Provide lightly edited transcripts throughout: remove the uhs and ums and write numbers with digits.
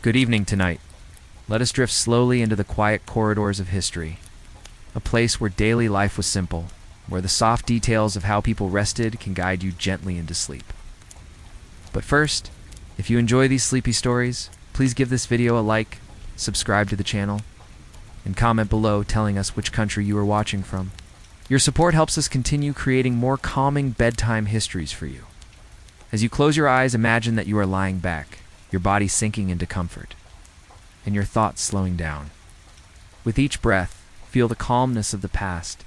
Good evening tonight. Let us drift slowly into the quiet corridors of history, a place where daily life was simple, where the soft details of how people rested can guide you gently into sleep. But first, if you enjoy these sleepy stories, please give this video a like, subscribe to the channel, and comment below telling us which country you are watching from. Your support helps us continue creating more calming bedtime histories for you. As you close your eyes, imagine that you are lying back, your body sinking into comfort, and your thoughts slowing down. With each breath, feel the calmness of the past,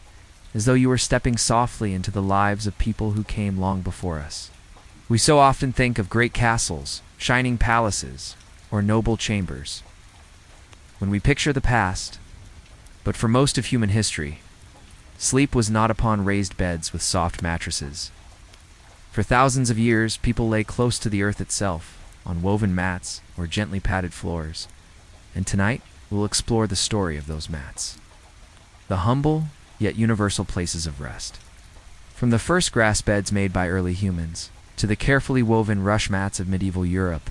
as though you were stepping softly into the lives of people who came long before us. We so often think of great castles, shining palaces, or noble chambers when we picture the past, but for most of human history, sleep was not upon raised beds with soft mattresses. For thousands of years, people lay close to the earth itself, on woven mats or gently padded floors. And tonight, we'll explore the story of those mats. The humble, yet universal places of rest. From the first grass beds made by early humans, to the carefully woven rush mats of medieval Europe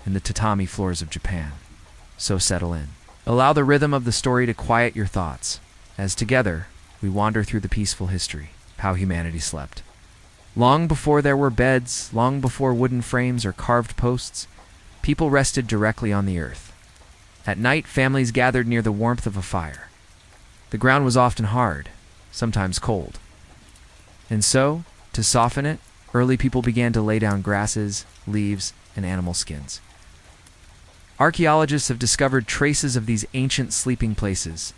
and the tatami floors of Japan. So settle in. Allow the rhythm of the story to quiet your thoughts, as together, we wander through the peaceful history, how humanity slept. Long before there were beds, long before wooden frames or carved posts, people rested directly on the earth. At night, families gathered near the warmth of a fire. The ground was often hard, sometimes cold. And so, to soften it, early people began to lay down grasses, leaves, and animal skins. Archaeologists have discovered traces of these ancient sleeping places.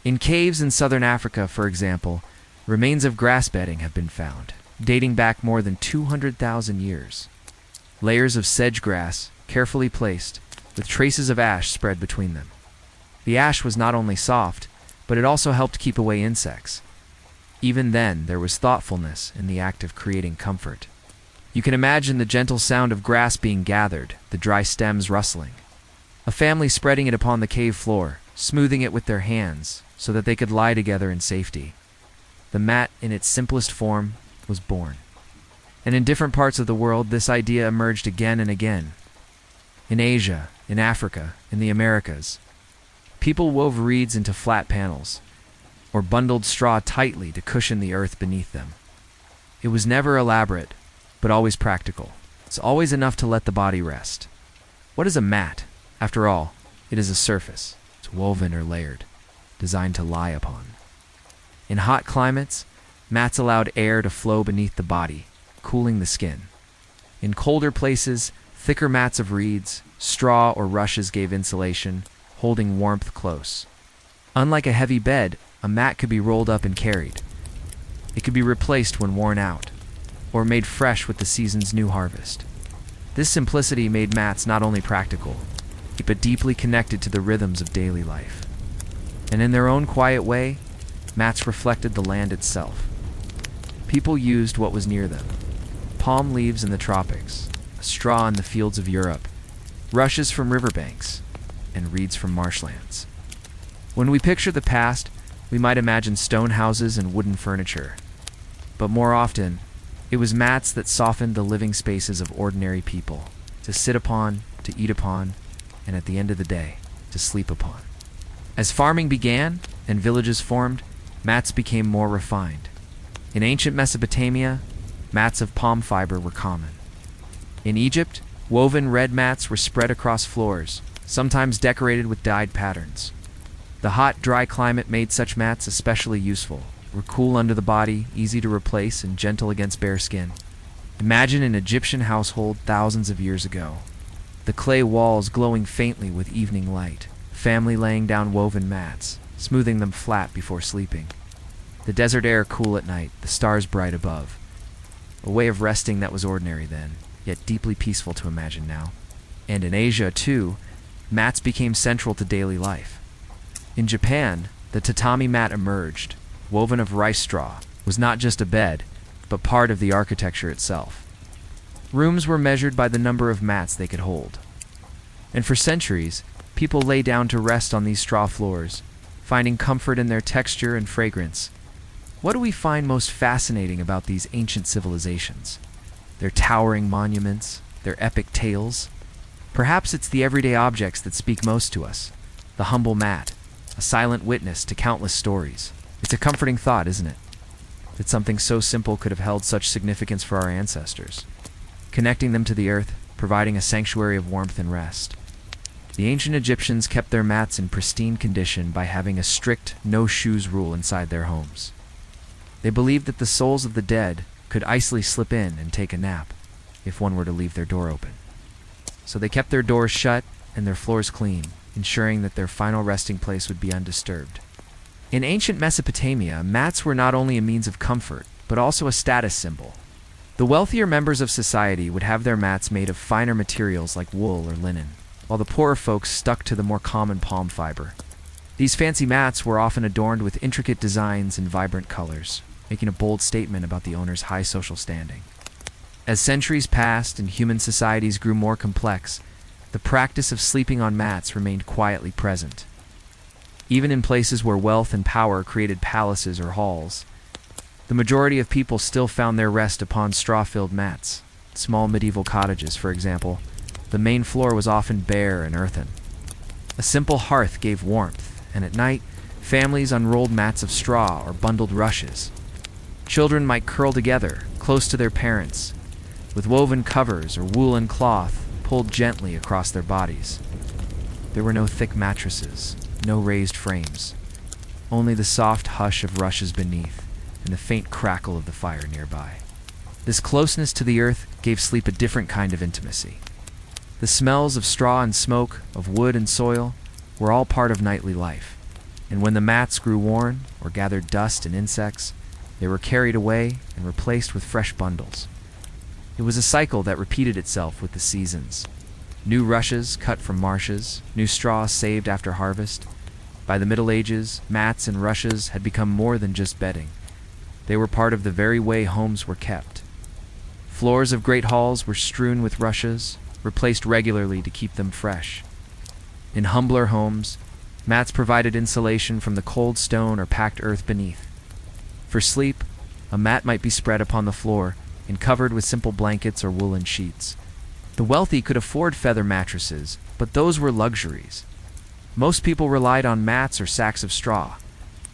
In caves in southern Africa, for example, remains of grass bedding have been found, dating back more than 200,000 years. Layers of sedge grass, carefully placed, with traces of ash spread between them. The ash was not only soft, but it also helped keep away insects. Even then, there was thoughtfulness in the act of creating comfort. You can imagine the gentle sound of grass being gathered, the dry stems rustling. A family spreading it upon the cave floor, smoothing it with their hands so that they could lie together in safety. The mat, in its simplest form, was born. And in different parts of the world, this idea emerged again and again. In Asia, in Africa, in the Americas, people wove reeds into flat panels, or bundled straw tightly to cushion the earth beneath them. It was never elaborate, but always practical. It's always enough to let the body rest. What is a mat? After all, it is a surface. It's woven or layered, designed to lie upon. In hot climates, mats allowed air to flow beneath the body, cooling the skin. In colder places, thicker mats of reeds, straw, or rushes gave insulation, holding warmth close. Unlike a heavy bed, a mat could be rolled up and carried. It could be replaced when worn out, or made fresh with the season's new harvest. This simplicity made mats not only practical, but deeply connected to the rhythms of daily life. And in their own quiet way, mats reflected the land itself. People used what was near them: palm leaves in the tropics, a straw in the fields of Europe, rushes from riverbanks, and reeds from marshlands. When we picture the past, we might imagine stone houses and wooden furniture. But more often, it was mats that softened the living spaces of ordinary people, to sit upon, to eat upon, and at the end of the day, to sleep upon. As farming began and villages formed, mats became more refined. In ancient Mesopotamia, mats of palm fiber were common. In Egypt, woven red mats were spread across floors, sometimes decorated with dyed patterns. The hot, dry climate made such mats especially useful. Were cool under the body, easy to replace, and gentle against bare skin. Imagine an Egyptian household thousands of years ago. The clay walls glowing faintly with evening light, family laying down woven mats, smoothing them flat before sleeping. The desert air cool at night, the stars bright above. A way of resting that was ordinary then, yet deeply peaceful to imagine now. And in Asia, too, mats became central to daily life. In Japan, the tatami mat emerged, woven of rice straw, was not just a bed, but part of the architecture itself. Rooms were measured by the number of mats they could hold. And for centuries, people lay down to rest on these straw floors, finding comfort in their texture and fragrance. What do we find most fascinating about these ancient civilizations? Their towering monuments, their epic tales? Perhaps it's the everyday objects that speak most to us. The humble mat, a silent witness to countless stories. It's a comforting thought, isn't it? That something so simple could have held such significance for our ancestors, connecting them to the earth, providing a sanctuary of warmth and rest. The ancient Egyptians kept their mats in pristine condition by having a strict no-shoes rule inside their homes. They believed that the souls of the dead could easily slip in and take a nap if one were to leave their door open. So they kept their doors shut and their floors clean, ensuring that their final resting place would be undisturbed. In ancient Mesopotamia, mats were not only a means of comfort, but also a status symbol. The wealthier members of society would have their mats made of finer materials like wool or linen, while the poorer folks stuck to the more common palm fiber. These fancy mats were often adorned with intricate designs and vibrant colors, making a bold statement about the owner's high social standing. As centuries passed and human societies grew more complex, the practice of sleeping on mats remained quietly present. Even in places where wealth and power created palaces or halls, the majority of people still found their rest upon straw-filled mats. Small medieval cottages, for example, the main floor was often bare and earthen. A simple hearth gave warmth, and at night, families unrolled mats of straw or bundled rushes. Children might curl together, close to their parents, with woven covers or woolen cloth pulled gently across their bodies. There were no thick mattresses, no raised frames, only the soft hush of rushes beneath and the faint crackle of the fire nearby. This closeness to the earth gave sleep a different kind of intimacy. The smells of straw and smoke, of wood and soil, were all part of nightly life, and when the mats grew worn or gathered dust and insects, they were carried away and replaced with fresh bundles. It was a cycle that repeated itself with the seasons. New rushes cut from marshes, new straw saved after harvest. By the Middle Ages, mats and rushes had become more than just bedding. They were part of the very way homes were kept. Floors of great halls were strewn with rushes, replaced regularly to keep them fresh. In humbler homes, mats provided insulation from the cold stone or packed earth beneath. For sleep, a mat might be spread upon the floor and covered with simple blankets or woolen sheets. The wealthy could afford feather mattresses, but those were luxuries. Most people relied on mats or sacks of straw.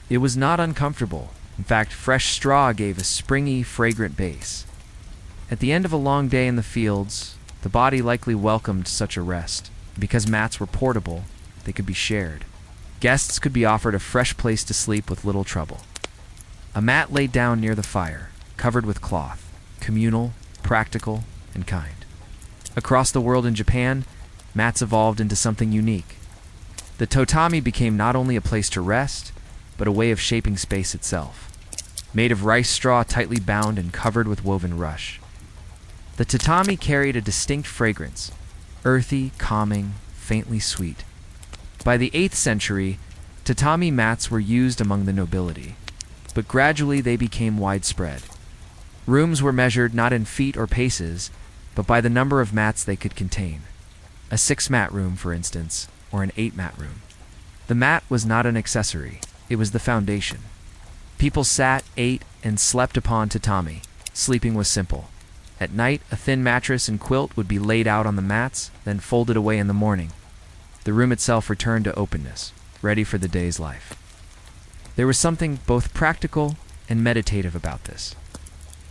It was not uncomfortable. In fact, fresh straw gave a springy, fragrant base. At the end of a long day in the fields, the body likely welcomed such a rest. Because mats were portable, they could be shared. Guests could be offered a fresh place to sleep with little trouble. A mat laid down near the fire, covered with cloth, communal, practical, and kind. Across the world in Japan, mats evolved into something unique. The tatami became not only a place to rest, but a way of shaping space itself. Made of rice straw tightly bound and covered with woven rush. The tatami carried a distinct fragrance, earthy, calming, faintly sweet. By the 8th century, tatami mats were used among the nobility, but gradually they became widespread. Rooms were measured not in feet or paces, but by the number of mats they could contain. A 6-mat room, for instance, or an 8-mat room. The mat was not an accessory, it was the foundation. People sat, ate, and slept upon tatami. Sleeping was simple. At night, a thin mattress and quilt would be laid out on the mats, then folded away in the morning. The room itself returned to openness, ready for the day's life. There was something both practical and meditative about this.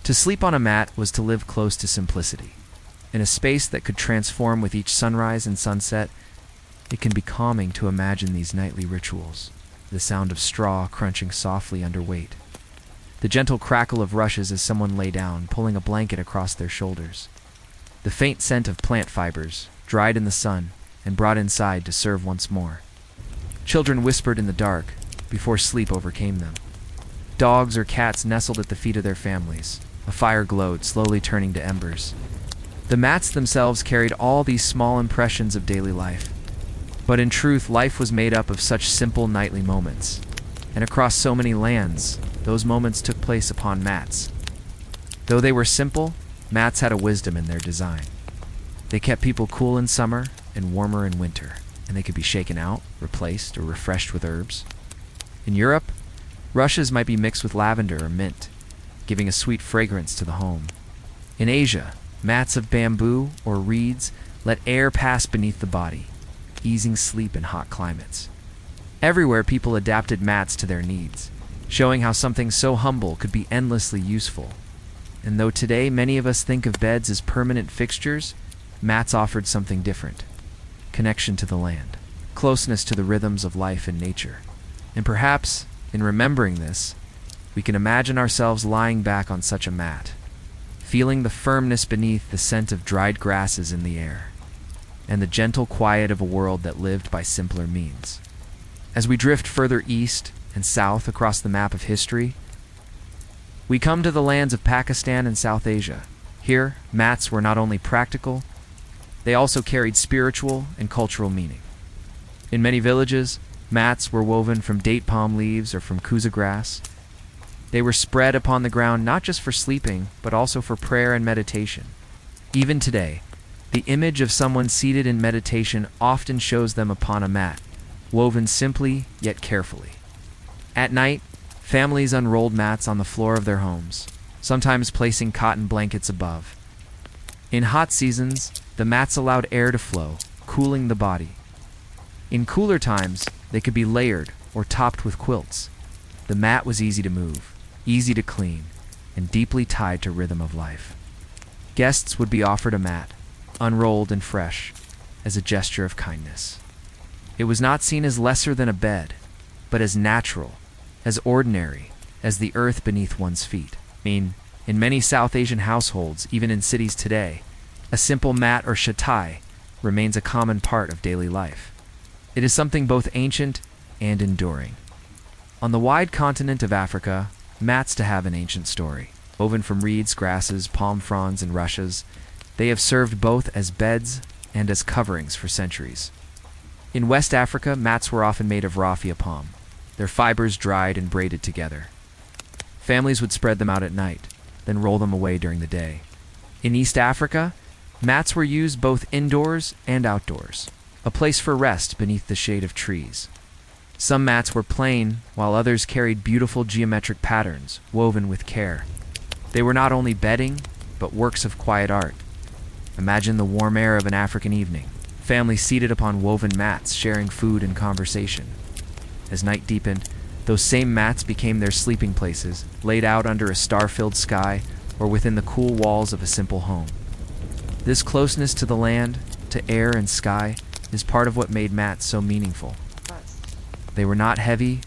To sleep on a mat was to live close to simplicity. In a space that could transform with each sunrise and sunset, it can be calming to imagine these nightly rituals, the sound of straw crunching softly under weight, the gentle crackle of rushes as someone lay down, pulling a blanket across their shoulders, the faint scent of plant fibers, dried in the sun and brought inside to serve once more. Children whispered in the dark before sleep overcame them. Dogs or cats nestled at the feet of their families. A fire glowed, slowly turning to embers. The mats themselves carried all these small impressions of daily life. But in truth, life was made up of such simple nightly moments. And across so many lands, those moments took place upon mats. Though they were simple, mats had a wisdom in their design. They kept people cool in summer and warmer in winter, and they could be shaken out, replaced, or refreshed with herbs. In Europe, rushes might be mixed with lavender or mint, giving a sweet fragrance to the home. In Asia, mats of bamboo or reeds let air pass beneath the body, easing sleep in hot climates. Everywhere, people adapted mats to their needs, showing how something so humble could be endlessly useful. And though today many of us think of beds as permanent fixtures, mats offered something different: connection to the land, closeness to the rhythms of life and nature. And perhaps, in remembering this, we can imagine ourselves lying back on such a mat, feeling the firmness beneath, the scent of dried grasses in the air, and the gentle quiet of a world that lived by simpler means. As we drift further east and south across the map of history, we come to the lands of Pakistan and South Asia. Here, mats were not only practical, they also carried spiritual and cultural meaning. In many villages, mats were woven from date palm leaves or from kuza grass. They were spread upon the ground not just for sleeping, but also for prayer and meditation. Even today, the image of someone seated in meditation often shows them upon a mat, woven simply yet carefully. At night, families unrolled mats on the floor of their homes, sometimes placing cotton blankets above. In hot seasons, the mats allowed air to flow, cooling the body. In cooler times, they could be layered or topped with quilts. The mat was easy to move, easy to clean, and deeply tied to rhythm of life. Guests would be offered a mat, unrolled and fresh, as a gesture of kindness. It was not seen as lesser than a bed, but as natural, as ordinary, as the earth beneath one's feet. In many South Asian households, even in cities today, a simple mat or chatai remains a common part of daily life. It is something both ancient and enduring. On the wide continent of Africa, mats to have an ancient story. Woven from reeds, grasses, palm fronds, and rushes, they have served both as beds and as coverings for centuries. In West Africa, mats were often made of raffia palm, their fibers dried and braided together. Families would spread them out at night, then roll them away during the day. In East Africa, mats were used both indoors and outdoors, a place for rest beneath the shade of trees. Some mats were plain, while others carried beautiful geometric patterns, woven with care. They were not only bedding, but works of quiet art. Imagine the warm air of an African evening, families seated upon woven mats, sharing food and conversation. As night deepened, those same mats became their sleeping places, laid out under a star-filled sky or within the cool walls of a simple home. This closeness to the land, to air and sky, is part of what made mats so meaningful. They were not heavy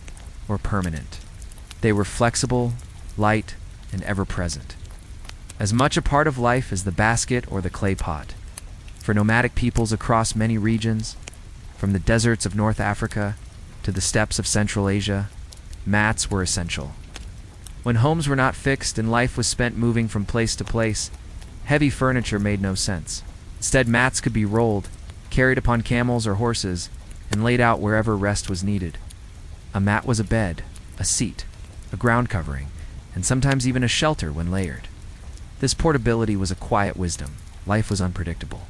or permanent. They were flexible, light, and ever-present. As much a part of life as the basket or the clay pot. For nomadic peoples across many regions, from the deserts of North Africa to the steppes of Central Asia, mats were essential. When homes were not fixed and life was spent moving from place to place, heavy furniture made no sense. Instead, mats could be rolled, carried upon camels or horses, and laid out wherever rest was needed. A mat was a bed, a seat, a ground covering, and sometimes even a shelter when layered. This portability was a quiet wisdom. Life was unpredictable.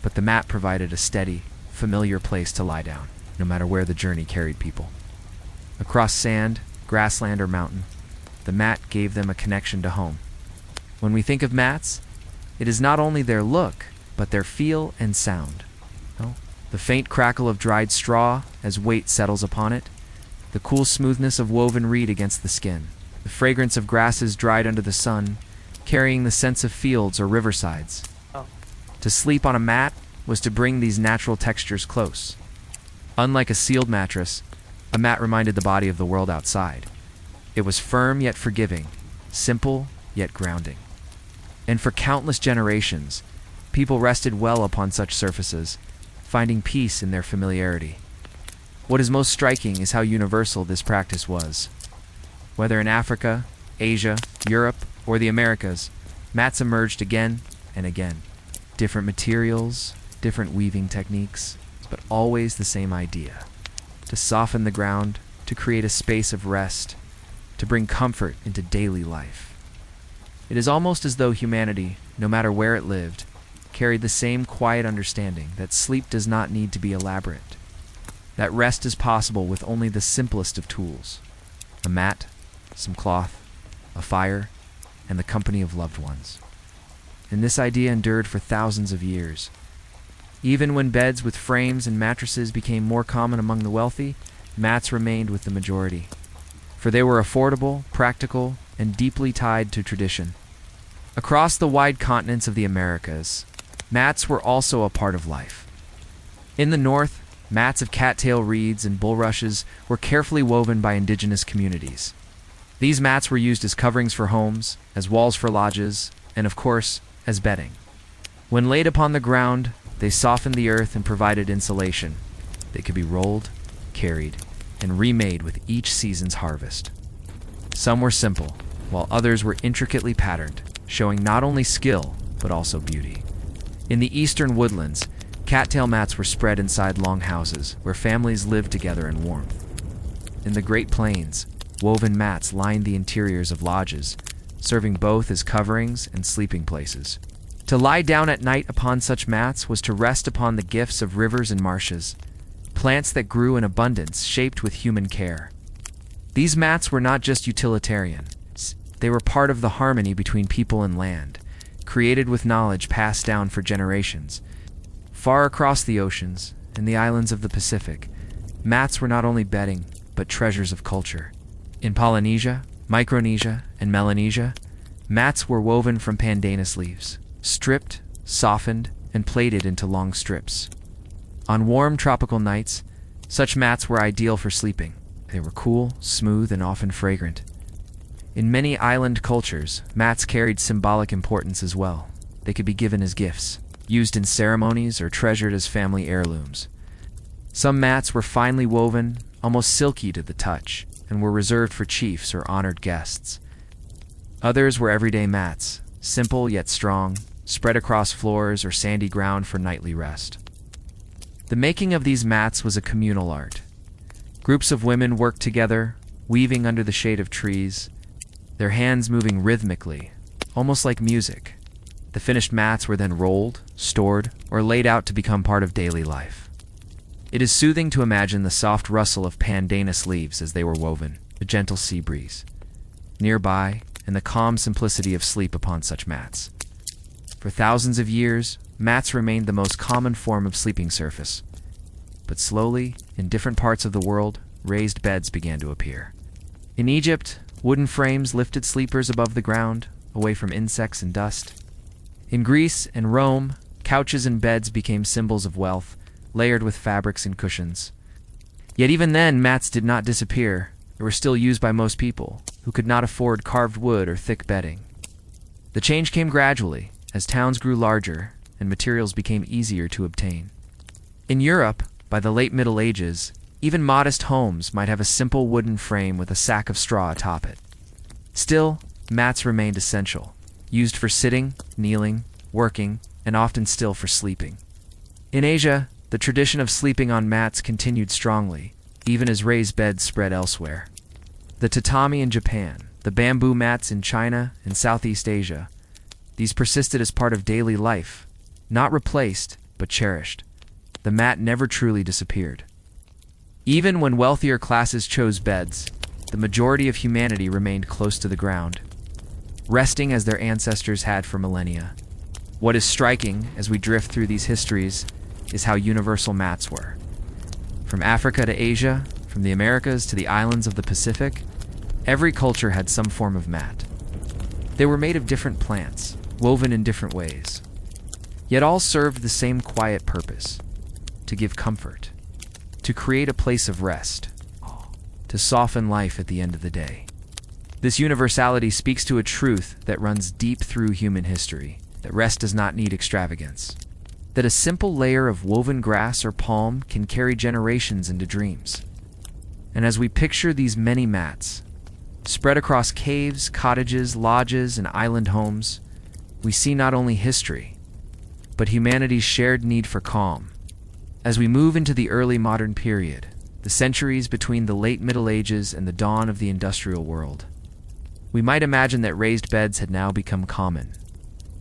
But the mat provided a steady, familiar place to lie down, no matter where the journey carried people. Across sand, grassland, or mountain, the mat gave them a connection to home. When we think of mats, it is not only their look, but their feel and sound. The faint crackle of dried straw as weight settles upon it, the cool smoothness of woven reed against the skin, the fragrance of grasses dried under the sun, carrying the scents of fields or riversides. To sleep on a mat was to bring these natural textures close. Unlike a sealed mattress, a mat reminded the body of the world outside. It was firm yet forgiving, simple yet grounding. And for countless generations, people rested well upon such surfaces, finding peace in their familiarity. What is most striking is how universal this practice was. Whether in Africa, Asia, Europe, or the Americas, mats emerged again and again. Different materials, different weaving techniques, but always the same idea: to soften the ground, to create a space of rest, to bring comfort into daily life. It is almost as though humanity, no matter where it lived, carried the same quiet understanding that sleep does not need to be elaborate, that rest is possible with only the simplest of tools: a mat, some cloth, a fire, and the company of loved ones. And this idea endured for thousands of years, Even when beds with frames and mattresses became more common among the wealthy, mats remained with the majority, for they were affordable, practical, and deeply tied to tradition. Across the wide continents of the Americas, mats were also a part of life. In the north, mats of cattail reeds and bulrushes were carefully woven by indigenous communities. These mats were used as coverings for homes, as walls for lodges, and of course, as bedding. When laid upon the ground, they softened the earth and provided insulation. They could be rolled, carried, and remade with each season's harvest. Some were simple, while others were intricately patterned, showing not only skill, but also beauty. In the eastern woodlands, cattail mats were spread inside long houses where families lived together in warmth. In the Great Plains, woven mats lined the interiors of lodges, serving both as coverings and sleeping places. To lie down at night upon such mats was to rest upon the gifts of rivers and marshes, plants that grew in abundance shaped with human care. These mats were not just utilitarian. They were part of the harmony between people and land, created with knowledge passed down for generations. Far across the oceans, in the islands of the Pacific, mats were not only bedding, but treasures of culture. In Polynesia, Micronesia, and Melanesia, mats were woven from pandanus leaves, stripped, softened, and plaited into long strips. On warm tropical nights, such mats were ideal for sleeping. They were cool, smooth, and often fragrant. In many island cultures, mats carried symbolic importance as well. They could be given as gifts, used in ceremonies, or treasured as family heirlooms. Some mats were finely woven, almost silky to the touch, and were reserved for chiefs or honored guests. Others were everyday mats, simple yet strong, spread across floors or sandy ground for nightly rest. The making of these mats was a communal art. Groups of women worked together, weaving under the shade of trees, their hands moving rhythmically, almost like music. The finished mats were then rolled, stored, or laid out to become part of daily life. It is soothing to imagine the soft rustle of pandanus leaves as they were woven, a gentle sea breeze nearby, and the calm simplicity of sleep upon such mats. For thousands of years, mats remained the most common form of sleeping surface. But slowly, in different parts of the world, raised beds began to appear. In Egypt, wooden frames lifted sleepers above the ground, away from insects and dust. In Greece and Rome, couches and beds became symbols of wealth, layered with fabrics and cushions. Yet even then, mats did not disappear. They were still used by most people, who could not afford carved wood or thick bedding. The change came gradually, as towns grew larger and materials became easier to obtain. In Europe, by the late Middle Ages, even modest homes might have a simple wooden frame with a sack of straw atop it. Still, mats remained essential, used for sitting, kneeling, working, and often still for sleeping. In Asia, the tradition of sleeping on mats continued strongly, even as raised beds spread elsewhere. The tatami in Japan, the bamboo mats in China and Southeast Asia, these persisted as part of daily life, not replaced, but cherished. The mat never truly disappeared. Even when wealthier classes chose beds, the majority of humanity remained close to the ground, resting as their ancestors had for millennia. What is striking as we drift through these histories is how universal mats were. From Africa to Asia, from the Americas to the islands of the Pacific, every culture had some form of mat. They were made of different plants, woven in different ways, yet all served the same quiet purpose: to give comfort, to create a place of rest, to soften life at the end of the day. This universality speaks to a truth that runs deep through human history, that rest does not need extravagance, that a simple layer of woven grass or palm can carry generations into dreams. And as we picture these many mats, spread across caves, cottages, lodges, and island homes, we see not only history, but humanity's shared need for calm. As we move into the early modern period, the centuries between the late Middle Ages and the dawn of the industrial world, we might imagine that raised beds had now become common,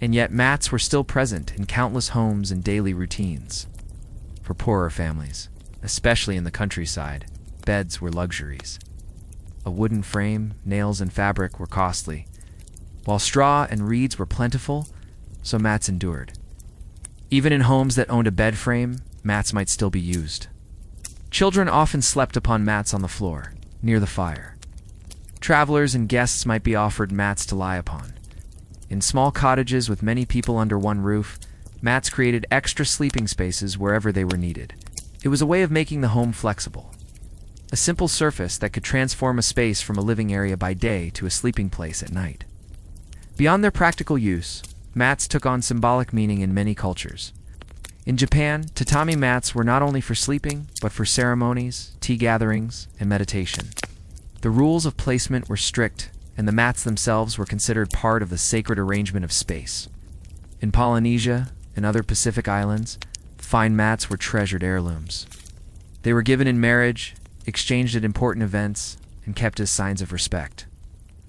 and yet mats were still present in countless homes and daily routines. For poorer families, especially in the countryside, beds were luxuries. A wooden frame, nails, and fabric were costly. While straw and reeds were plentiful, so mats endured. Even in homes that owned a bed frame, mats might still be used. Children often slept upon mats on the floor, near the fire. Travelers and guests might be offered mats to lie upon. In small cottages with many people under one roof, mats created extra sleeping spaces wherever they were needed. It was a way of making the home flexible. A simple surface that could transform a space from a living area by day to a sleeping place at night. Beyond their practical use, mats took on symbolic meaning in many cultures. In Japan, tatami mats were not only for sleeping, but for ceremonies, tea gatherings, and meditation. The rules of placement were strict, and the mats themselves were considered part of the sacred arrangement of space. In Polynesia and other Pacific islands, fine mats were treasured heirlooms. They were given in marriage, exchanged at important events, and kept as signs of respect.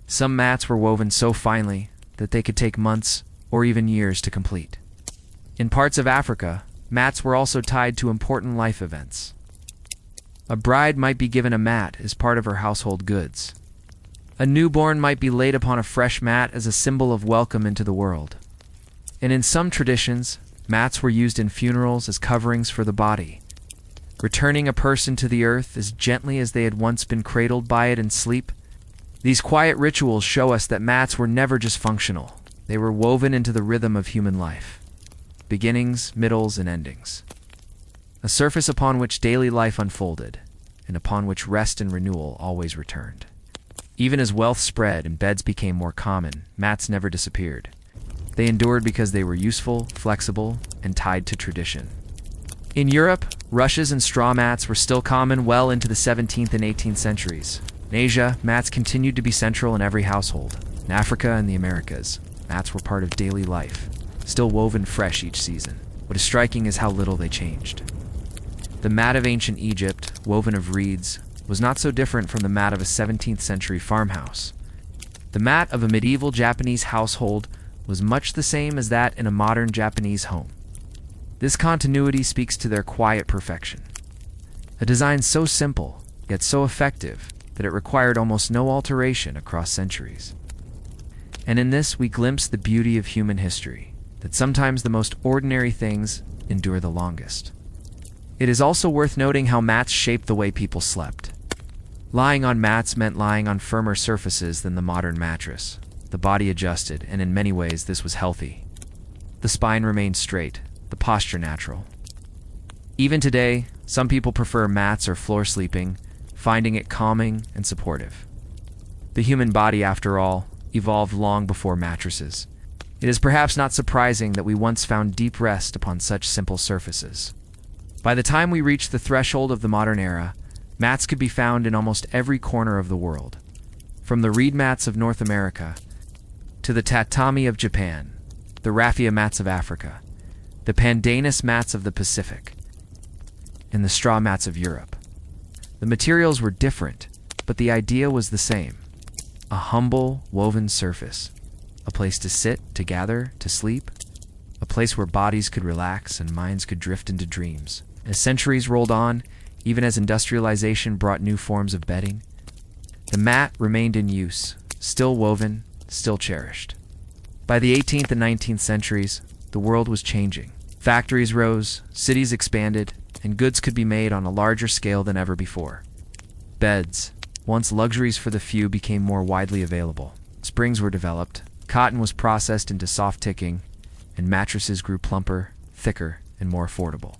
Some mats were woven so finely that they could take months or even years to complete. In parts of Africa, mats were also tied to important life events. A bride might be given a mat as part of her household goods. A newborn might be laid upon a fresh mat as a symbol of welcome into the world. And in some traditions, mats were used in funerals as coverings for the body, returning a person to the earth as gently as they had once been cradled by it in sleep. These quiet rituals show us that mats were never just functional. They were woven into the rhythm of human life. Beginnings, middles, and endings. A surface upon which daily life unfolded, and upon which rest and renewal always returned. Even as wealth spread and beds became more common, mats never disappeared. They endured because they were useful, flexible, and tied to tradition. In Europe, rushes and straw mats were still common well into the 17th and 18th centuries. In Asia, mats continued to be central in every household. In Africa and the Americas, mats were part of daily life, still woven fresh each season. What is striking is how little they changed. The mat of ancient Egypt, woven of reeds, was not so different from the mat of a 17th century farmhouse. The mat of a medieval Japanese household was much the same as that in a modern Japanese home. This continuity speaks to their quiet perfection. A design so simple, yet so effective, that it required almost no alteration across centuries. And in this we glimpse the beauty of human history, that sometimes the most ordinary things endure the longest. It is also worth noting how mats shaped the way people slept. Lying on mats meant lying on firmer surfaces than the modern mattress. The body adjusted, and in many ways this was healthy. The spine remained straight, the posture natural. Even today, some people prefer mats or floor sleeping, finding it calming and supportive. The human body, after all, evolved long before mattresses. It is perhaps not surprising that we once found deep rest upon such simple surfaces. By the time we reached the threshold of the modern era, mats could be found in almost every corner of the world. From the reed mats of North America, to the tatami of Japan, the raffia mats of Africa, the pandanus mats of the Pacific, and the straw mats of Europe. The materials were different, but the idea was the same. A humble, woven surface, a place to sit, to gather, to sleep, a place where bodies could relax and minds could drift into dreams. As centuries rolled on, even as industrialization brought new forms of bedding, the mat remained in use, still woven, still cherished. By the 18th and 19th centuries, the world was changing. Factories rose, cities expanded, and goods could be made on a larger scale than ever before. Beds, once luxuries for the few, became more widely available. Springs were developed, cotton was processed into soft ticking, and mattresses grew plumper, thicker, and more affordable.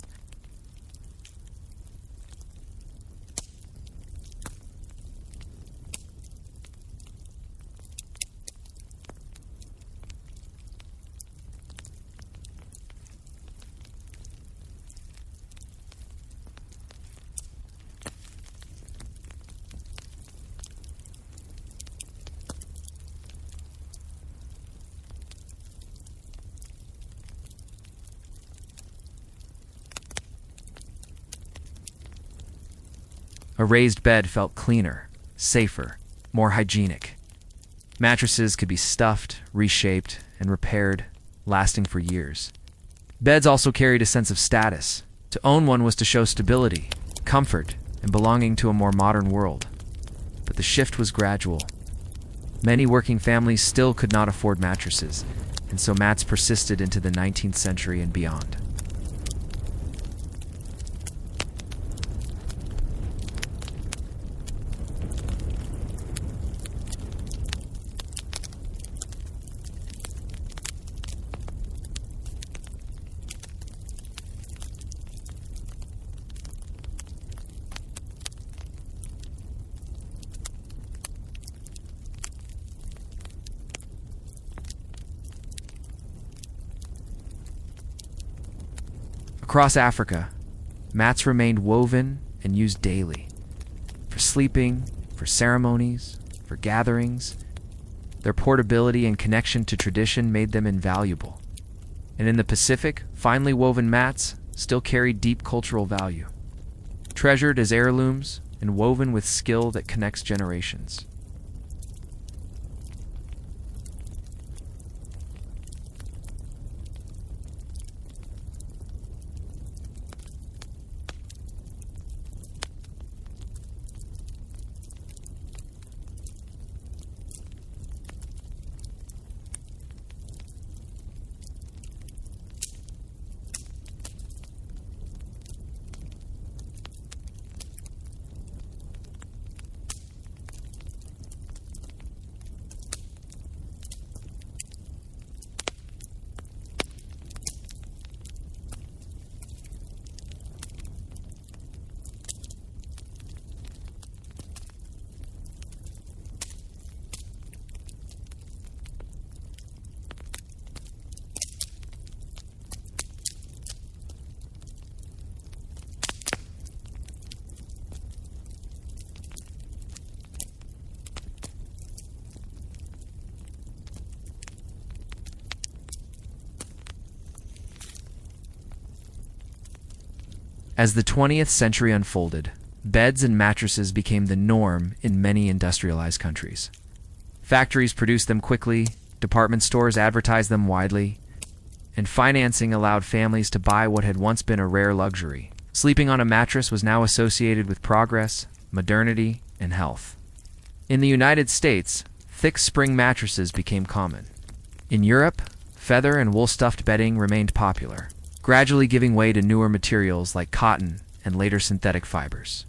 A raised bed felt cleaner, safer, more hygienic. Mattresses could be stuffed, reshaped, and repaired, lasting for years. Beds also carried a sense of status. To own one was to show stability, comfort, and belonging to a more modern world. But the shift was gradual. Many working families still could not afford mattresses, and so mats persisted into the 19th century and beyond. Across Africa, mats remained woven and used daily. For sleeping, for ceremonies, for gatherings, their portability and connection to tradition made them invaluable. And in the Pacific, finely woven mats still carried deep cultural value, treasured as heirlooms and woven with skill that connects generations. As the 20th century unfolded, beds and mattresses became the norm in many industrialized countries. Factories produced them quickly, department stores advertised them widely, and financing allowed families to buy what had once been a rare luxury. Sleeping on a mattress was now associated with progress, modernity, and health. In the United States, thick spring mattresses became common. In Europe, feather and wool-stuffed bedding remained popular, gradually giving way to newer materials like cotton and later synthetic fibers.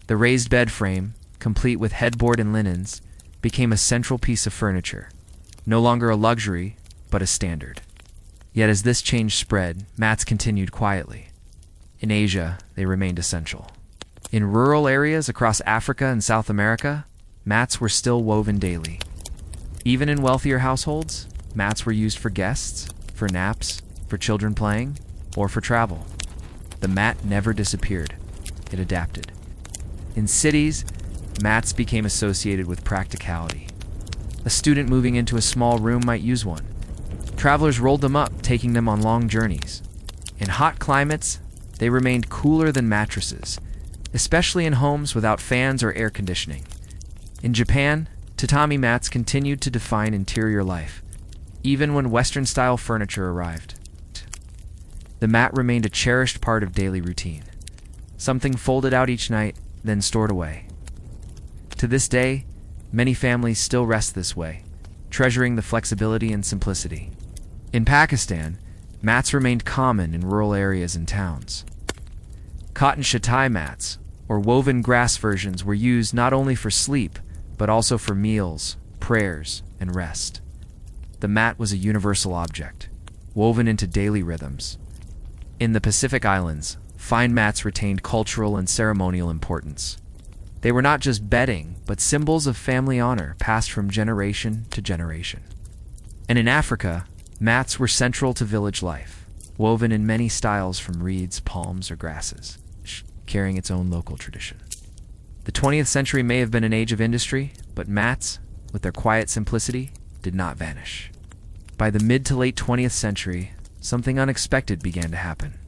The raised bed frame, complete with headboard and linens, became a central piece of furniture, no longer a luxury, but a standard. Yet as this change spread, mats continued quietly. In Asia, they remained essential. In rural areas across Africa and South America, mats were still woven daily. Even in wealthier households, mats were used for guests, for naps, for children playing, or for travel. The mat never disappeared. It adapted. In cities, mats became associated with practicality. A student moving into a small room might use one. Travelers rolled them up, taking them on long journeys. In hot climates, they remained cooler than mattresses, especially in homes without fans or air conditioning. In Japan, tatami mats continued to define interior life, even when Western-style furniture arrived. The mat remained a cherished part of daily routine, something folded out each night, then stored away. To this day, many families still rest this way, treasuring the flexibility and simplicity. In Pakistan, mats remained common in rural areas and towns. Cotton chatai mats, or woven grass versions, were used not only for sleep, but also for meals, prayers, and rest. The mat was a universal object, woven into daily rhythms. In the Pacific Islands, fine mats retained cultural and ceremonial importance. They were not just bedding, but symbols of family honor passed from generation to generation. And in Africa, mats were central to village life, woven in many styles from reeds, palms, or grasses, carrying its own local tradition. The 20th century may have been an age of industry, but mats, with their quiet simplicity, did not vanish. By the mid to late 20th century, something unexpected began to happen.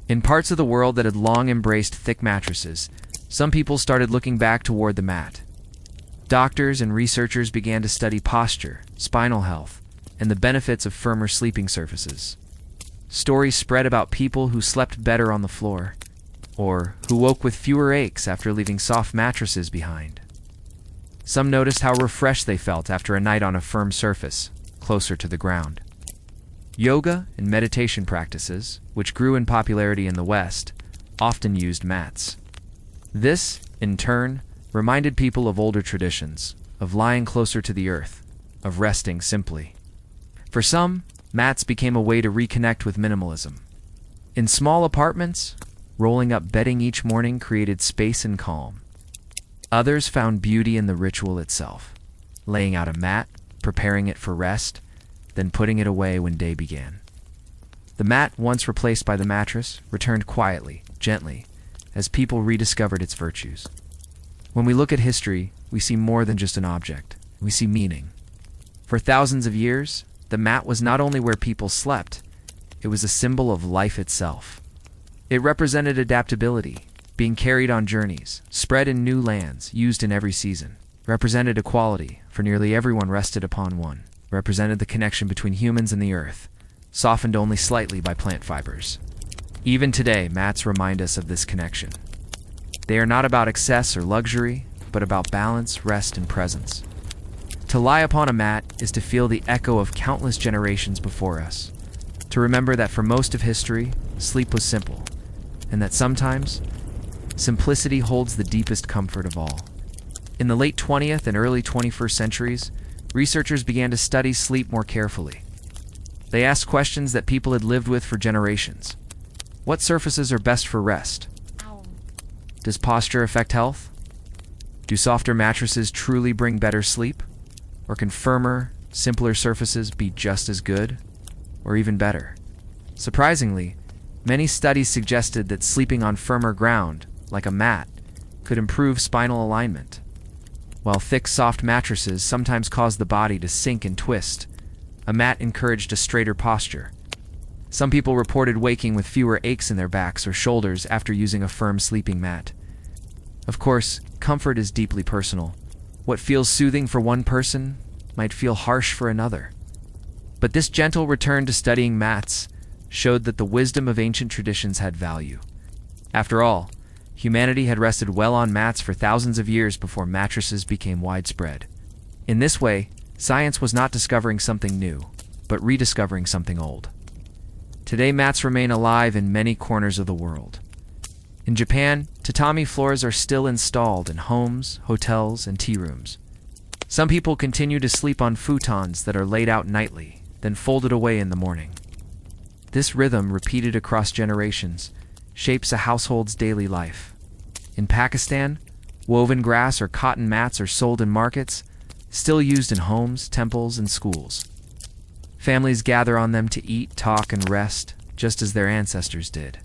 In parts of the world that had long embraced thick mattresses, some people started looking back toward the mat. Doctors and researchers began to study posture, spinal health, and the benefits of firmer sleeping surfaces. Stories spread about people who slept better on the floor, or who woke with fewer aches after leaving soft mattresses behind. Some noticed how refreshed they felt after a night on a firm surface, closer to the ground. Yoga and meditation practices, which grew in popularity in the West, often used mats. This, in turn, reminded people of older traditions, of lying closer to the earth, of resting simply. For some, mats became a way to reconnect with minimalism. In small apartments, rolling up bedding each morning created space and calm. Others found beauty in the ritual itself, laying out a mat, preparing it for rest, then putting it away when day began. The mat, once replaced by the mattress, returned quietly, gently, as people rediscovered its virtues. When we look at history, we see more than just an object. We see meaning. For thousands of years, the mat was not only where people slept, it was a symbol of life itself. It represented adaptability, being carried on journeys, spread in new lands, used in every season. Represented equality, for nearly everyone rested upon one. Represented the connection between humans and the earth, softened only slightly by plant fibers. Even today, mats remind us of this connection. They are not about excess or luxury, but about balance, rest, and presence. To lie upon a mat is to feel the echo of countless generations before us, to remember that for most of history, sleep was simple, and that sometimes, simplicity holds the deepest comfort of all. In the late 20th and early 21st centuries, researchers began to study sleep more carefully. They asked questions that people had lived with for generations. What surfaces are best for rest? Does posture affect health? Do softer mattresses truly bring better sleep? Or can firmer, simpler surfaces be just as good, or even better? Surprisingly, many studies suggested that sleeping on firmer ground, like a mat, could improve spinal alignment, while thick, soft mattresses sometimes cause the body to sink and twist. A mat encouraged a straighter posture. Some people reported waking with fewer aches in their backs or shoulders after using a firm sleeping mat. Of course, comfort is deeply personal. What feels soothing for one person might feel harsh for another. But this gentle return to studying mats showed that the wisdom of ancient traditions had value. After all, humanity had rested well on mats for thousands of years before mattresses became widespread. In this way, science was not discovering something new, but rediscovering something old. Today, mats remain alive in many corners of the world. In Japan, tatami floors are still installed in homes, hotels, and tea rooms. Some people continue to sleep on futons that are laid out nightly, then folded away in the morning. This rhythm, repeated across generations, shapes a household's daily life. In Pakistan, woven grass or cotton mats are sold in markets, still used in homes, temples, and schools. Families gather on them to eat, talk, and rest, just as their ancestors did.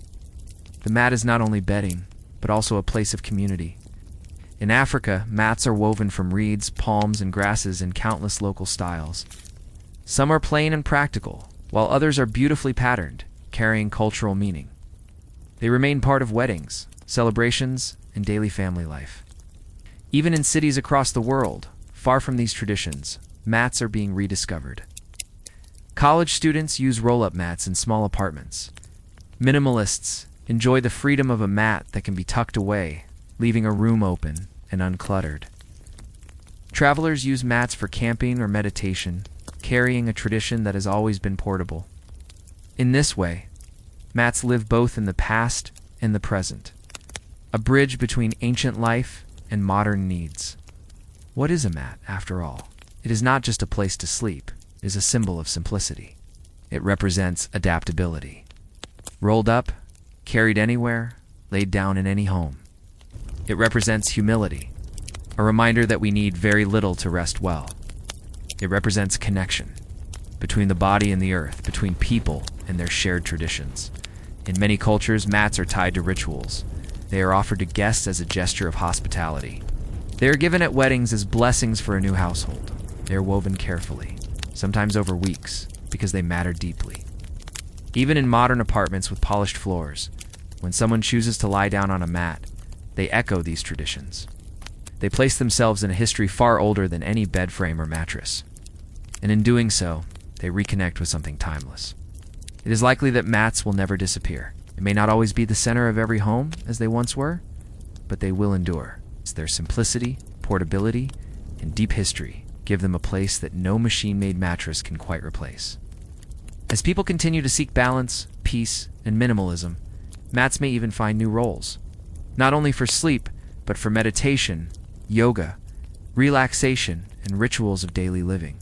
The mat is not only bedding, but also a place of community. In Africa, mats are woven from reeds, palms, and grasses in countless local styles. Some are plain and practical, while others are beautifully patterned, carrying cultural meaning. They remain part of weddings, celebrations, and daily family life. Even in cities across the world, far from these traditions, mats are being rediscovered. College students use roll-up mats in small apartments. Minimalists enjoy the freedom of a mat that can be tucked away, leaving a room open and uncluttered. Travelers use mats for camping or meditation, carrying a tradition that has always been portable. In this way, mats live both in the past and the present, a bridge between ancient life and modern needs. What is a mat, after all? It is not just a place to sleep. It is a symbol of simplicity. It represents adaptability. Rolled up, carried anywhere, laid down in any home. It represents humility, a reminder that we need very little to rest well. It represents connection between the body and the earth, between people and their shared traditions. In many cultures, mats are tied to rituals. They are offered to guests as a gesture of hospitality. They are given at weddings as blessings for a new household. They are woven carefully, sometimes over weeks, because they matter deeply. Even in modern apartments with polished floors, when someone chooses to lie down on a mat, they echo these traditions. They place themselves in a history far older than any bed frame or mattress. And in doing so, they reconnect with something timeless. It is likely that mats will never disappear. It may not always be the center of every home, as they once were, but they will endure. It's their simplicity, portability, and deep history give them a place that no machine-made mattress can quite replace. As people continue to seek balance, peace, and minimalism, mats may even find new roles. Not only for sleep, but for meditation, yoga, relaxation, and rituals of daily living.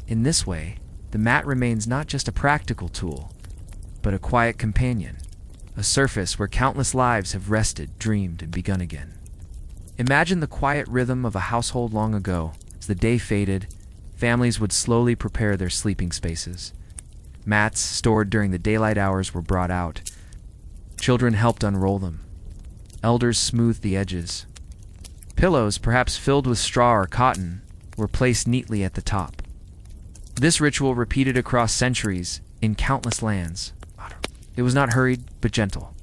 In this way, the mat remains not just a practical tool, but a quiet companion, a surface where countless lives have rested, dreamed, and begun again. Imagine the quiet rhythm of a household long ago. As the day faded, families would slowly prepare their sleeping spaces. Mats stored during the daylight hours were brought out. Children helped unroll them. Elders smoothed the edges. Pillows, perhaps filled with straw or cotton, were placed neatly at the top. This ritual repeated across centuries in countless lands. It was not hurried, but gentle.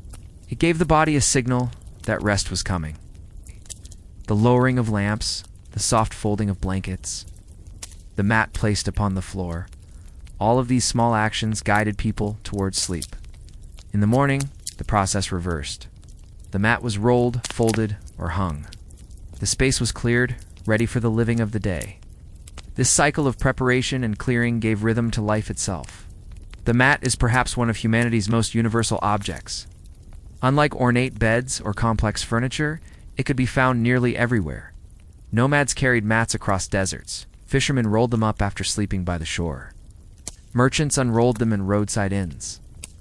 It gave the body a signal that rest was coming. The lowering of lamps, the soft folding of blankets, the mat placed upon the floor, all of these small actions guided people towards sleep. In the morning, the process reversed. The mat was rolled, folded, or hung. The space was cleared, ready for the living of the day. This cycle of preparation and clearing gave rhythm to life itself. The mat is perhaps one of humanity's most universal objects. Unlike ornate beds or complex furniture, it could be found nearly everywhere. Nomads carried mats across deserts. Fishermen rolled them up after sleeping by the shore. Merchants unrolled them in roadside inns.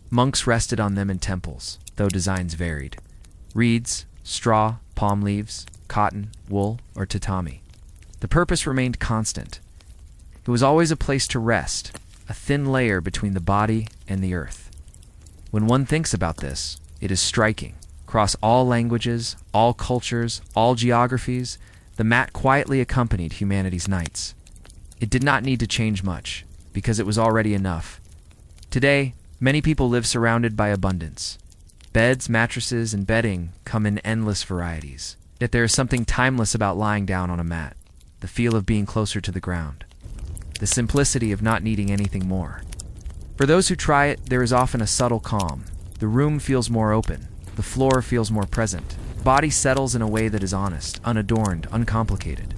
Monks rested on them in temples, though designs varied. Reeds, straw, palm leaves, cotton, wool, or tatami. The purpose remained constant. It was always a place to rest, a thin layer between the body and the earth. When one thinks about this, it is striking. Across all languages, all cultures, all geographies, the mat quietly accompanied humanity's nights. It did not need to change much, because it was already enough. Today, many people live surrounded by abundance. Beds, mattresses, and bedding come in endless varieties. Yet there is something timeless about lying down on a mat, the feel of being closer to the ground, the simplicity of not needing anything more. For those who try it, there is often a subtle calm. The room feels more open. The floor feels more present. The body settles in a way that is honest, unadorned, uncomplicated.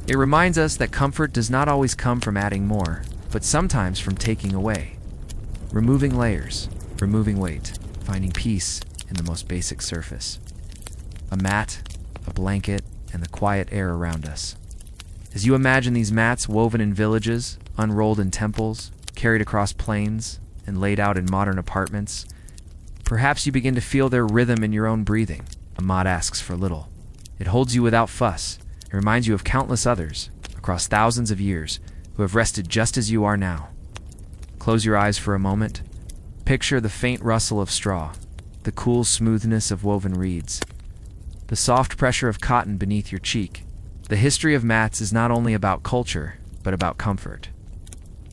It reminds us that comfort does not always come from adding more, but sometimes from taking away. Removing layers, removing weight, finding peace in the most basic surface. A mat, a blanket, and the quiet air around us. As you imagine these mats woven in villages, unrolled in temples, carried across plains, and laid out in modern apartments, perhaps you begin to feel their rhythm in your own breathing. A mat asks for little. It holds you without fuss. It reminds you of countless others, across thousands of years, who have rested just as you are now. Close your eyes for a moment. Picture the faint rustle of straw, the cool smoothness of woven reeds, the soft pressure of cotton beneath your cheek. The history of mats is not only about culture, but about comfort.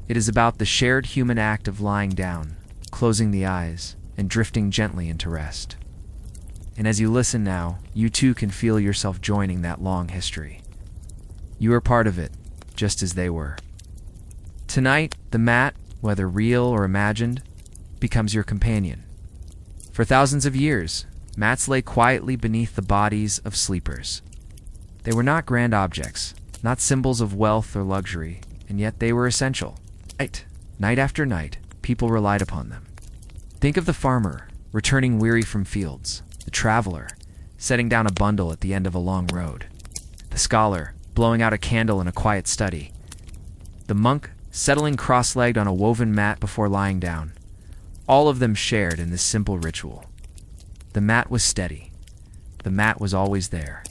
It is about the shared human act of lying down, closing the eyes, and drifting gently into rest. And as you listen now, you too can feel yourself joining that long history. You are part of it, just as they were. Tonight, the mat, whether real or imagined, becomes your companion. For thousands of years, mats lay quietly beneath the bodies of sleepers. They were not grand objects, not symbols of wealth or luxury, and yet they were essential. Night after night, people relied upon them. Think of the farmer, returning weary from fields, the traveler, setting down a bundle at the end of a long road, the scholar, blowing out a candle in a quiet study, the monk, settling cross-legged on a woven mat before lying down. All of them shared in this simple ritual. The mat was steady. The mat was always there.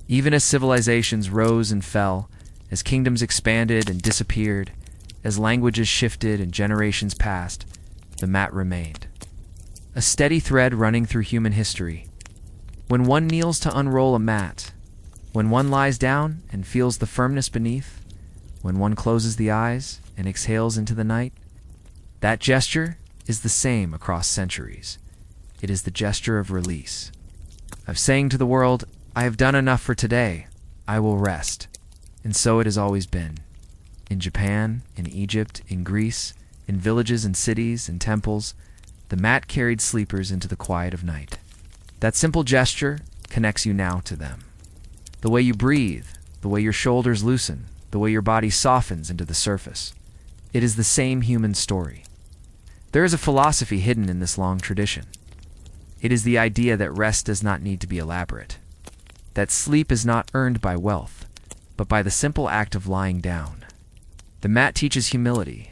Even as civilizations rose and fell, as kingdoms expanded and disappeared, as languages shifted and generations passed, the mat remained. A steady thread running through human history. When one kneels to unroll a mat, when one lies down and feels the firmness beneath, when one closes the eyes and exhales into the night, that gesture is the same across centuries. It is the gesture of release, of saying to the world, I have done enough for today, I will rest. And so it has always been. In Japan, in Egypt, in Greece, in villages and cities and temples, the mat carried sleepers into the quiet of night. That simple gesture connects you now to them. The way you breathe, the way your shoulders loosen, the way your body softens into the surface. It is the same human story. There is a philosophy hidden in this long tradition. It is the idea that rest does not need to be elaborate, that sleep is not earned by wealth, but by the simple act of lying down. The mat teaches humility.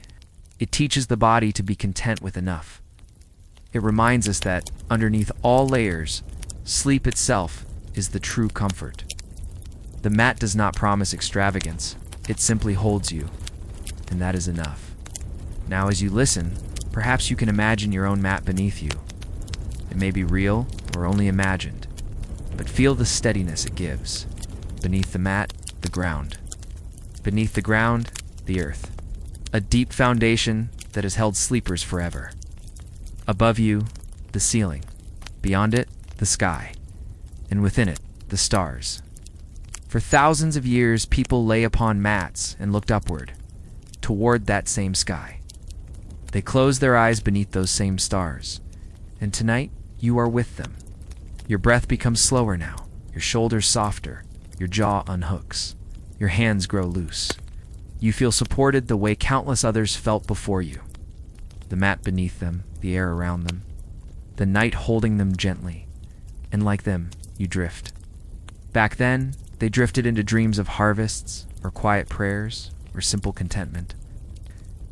It teaches the body to be content with enough. It reminds us that, underneath all layers, sleep itself is the true comfort. The mat does not promise extravagance. It simply holds you, and that is enough. Now, as you listen, perhaps you can imagine your own mat beneath you. It may be real or only imagined, but feel the steadiness it gives. Beneath the mat, the ground. Beneath the ground, the earth. A deep foundation that has held sleepers forever. Above you, the ceiling. Beyond it, the sky. And within it, the stars. For thousands of years, people lay upon mats and looked upward, toward that same sky. They closed their eyes beneath those same stars. And tonight, you are with them. Your breath becomes slower now, your shoulders softer, your jaw unhooks, your hands grow loose. You feel supported the way countless others felt before you. The mat beneath them, the air around them, the night holding them gently, and like them, you drift. Back then, they drifted into dreams of harvests, or quiet prayers, or simple contentment.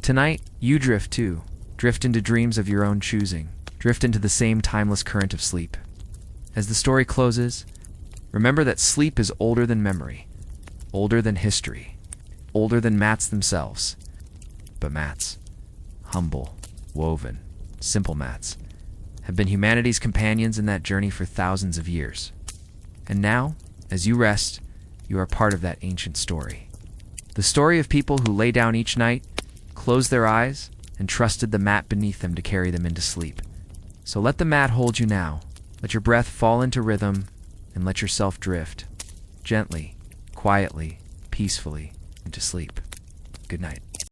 Tonight, you drift too. Drift into dreams of your own choosing. Drift into the same timeless current of sleep. As the story closes, remember that sleep is older than memory, older than history, older than mats themselves. But mats, humble, woven, simple mats, have been humanity's companions in that journey for thousands of years. And now, as you rest, you are part of that ancient story. The story of people who lay down each night, closed their eyes, and trusted the mat beneath them to carry them into sleep. So let the mat hold you now. Let your breath fall into rhythm, and let yourself drift, gently, quietly, peacefully, into sleep. Good night.